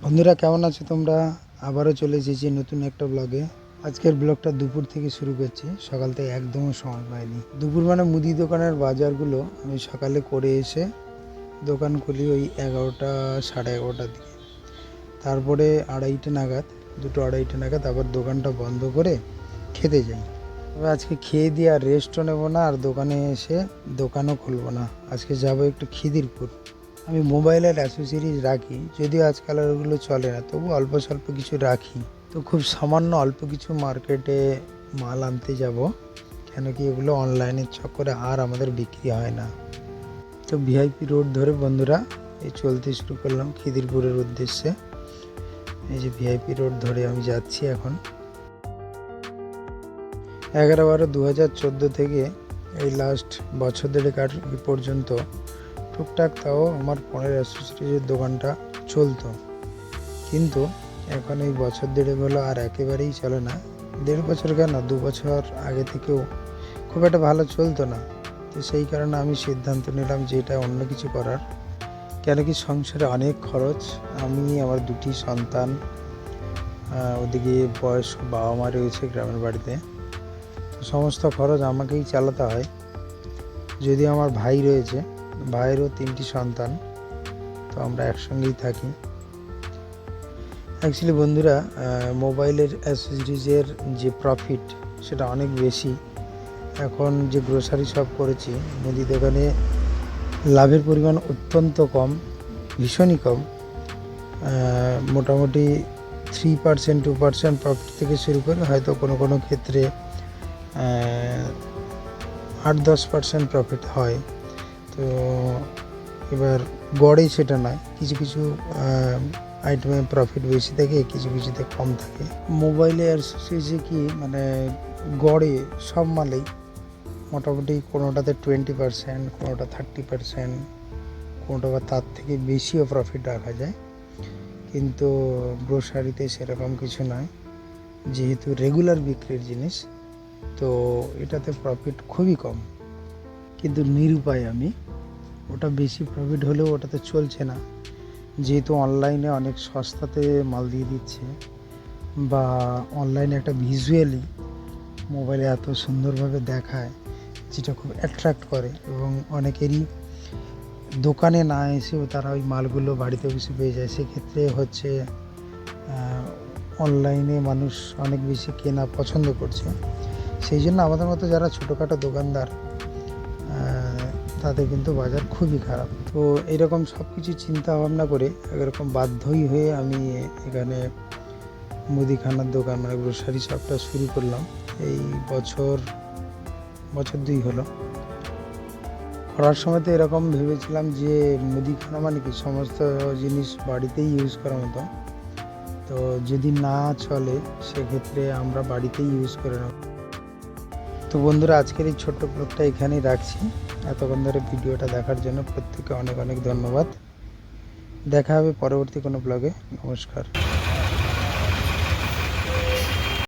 বন্ধুরা কেমন আছো তোমরা? আবারও চলে এসেছি নতুন একটা ব্লগে। আজকের ব্লগটা দুপুর থেকে শুরু করছি, সকাল থেকে একদমই সময় পাইনি। দুপুর মানে মুদি দোকানের বাজারগুলো আমি সকালে করে এসে দোকান খুলি ওই 11টা সাড়ে 11টার দিকে। তারপরে দুটো আড়াইটে নাগাদ আবার দোকানটা বন্ধ করে খেতে যাই। তবে আজকে খেয়ে দিয়ে আর রেস্টও নেবো না, আর দোকানে এসে দোকানও খুলবো না। আজকে যাবো একটু খিদিরপুর। আমি মোবাইলের অ্যাসেসরিজ রাখি, যদিও আজকাল আর ওগুলো চলে না, তবু অল্প স্বল্প কিছু রাখি। তো খুব সামান্য অল্প কিছু মার্কেটে মাল আনতে যাব, কেন কি এগুলো অনলাইনের চক্করে আর আমাদের বিক্রি হয় না। তো ভিআইপি রোড ধরে বন্ধুরা এই চলতে শুরু করলাম খিদিরপুরের উদ্দেশ্যে। এই যে ভিআইপি রোড ধরে আমি যাচ্ছি এখন। 11/12/2014 থেকে এই লাস্ট বছর দেড়েক পর্যন্ত টুকটাক তাও আমার ফোনের অ্যাসেসরিজের দোকানটা চলতো, কিন্তু এখন এই বছর দেড়েক হলো আর একেবারেই চলে না। 1.5 বছর কেন, 2 বছর আগে থেকেও খুব একটা ভালো চলতো না। তো সেই কারণে আমি সিদ্ধান্ত নিলাম যে এটা অন্য কিছু করার। কেন কি সংসারে অনেক খরচ, আমি আমার 2টি সন্তান, ওদিকে বয়স্ক বাবা মা রয়েছে গ্রামের বাড়িতে, তো সমস্ত খরচ আমাকেই চালাতে হয়। যদি আমার ভাই রয়েছে, ভাইয়েরও 3টি সন্তান, তো আমরা একসঙ্গেই থাকি। অ্যাকচুয়ালি বন্ধুরা, মোবাইলের অ্যাসেসরিজের যে প্রফিট সেটা অনেক বেশি। এখন যে গ্রোসারি শপ করেছি, মুদি দোকানে লাভের পরিমাণ অত্যন্ত কম, ভীষণই কম। মোটামুটি 3% 2% প্রফিট থেকে শুরু করে হয়তো কোনো কোনো ক্ষেত্রে 8-10% প্রফিট হয়। তো এবার গড়ে সেটা নয়, কিছু কিছু আইটেমে প্রফিট বেশি থাকে, কিছু কিছুতে কম থাকে। মোবাইলে অ্যাসোসিয়েশনে কি মানে গড়ে সব মালেই মোটামুটি কোনোটাতে 20%, কোনোটা 30%, কোনোটা বা তার থেকে বেশিও প্রফিট রাখা যায়। কিন্তু গ্রোসারিতে সেরকম কিছু নয়, যেহেতু রেগুলার বিক্রির জিনিস, তো এটাতে প্রফিট খুবই কম। কিন্তু নিরুপায় আমি, ওটা বেশি প্রফিট হলেও ওটাতে চলছে না, যেহেতু অনলাইনে অনেক সস্তাতে মাল দিয়ে দিচ্ছে, বা অনলাইনে একটা ভিজুয়ালি মোবাইলে এত সুন্দরভাবে দেখায় যেটা খুব অ্যাট্রাক্ট করে, এবং অনেকেরই দোকানে না এসেও তারা ওই মালগুলো বাড়িতে বসে পেয়ে যায়। সেক্ষেত্রে হচ্ছে অনলাইনে মানুষ অনেক বেশি কেনা পছন্দ করছে। সেই জন্য আমাদের মতো যারা ছোটোখাটো দোকানদার, তাদের কিন্তু বাজার খুবই খারাপ। তো এরকম সব কিছু চিন্তা ভাবনা করে এরকম বাধ্যই হয়ে আমি এখানে মুদিখানার দোকান মানে গ্রোসারি শপটা শুরু করলাম। এই বছর 2 হলো। করার সময় তো এরকম ভেবেছিলাম যে মুদিখানা মানে কি সমস্ত জিনিস বাড়িতেই ইউজ করার মতো, তো যদি না চলে সেক্ষেত্রে আমরা বাড়িতেই ইউজ করে নেব। তো বন্ধুরা, আজকের এই ছোট্ট ব্লগটা এখানেই রাখছি। এতক্ষণ ধরে ভিডিওটা দেখার জন্য প্রত্যেককে অনেক অনেক ধন্যবাদ। দেখা হবে পরবর্তী কোনো ব্লগে। নমস্কার।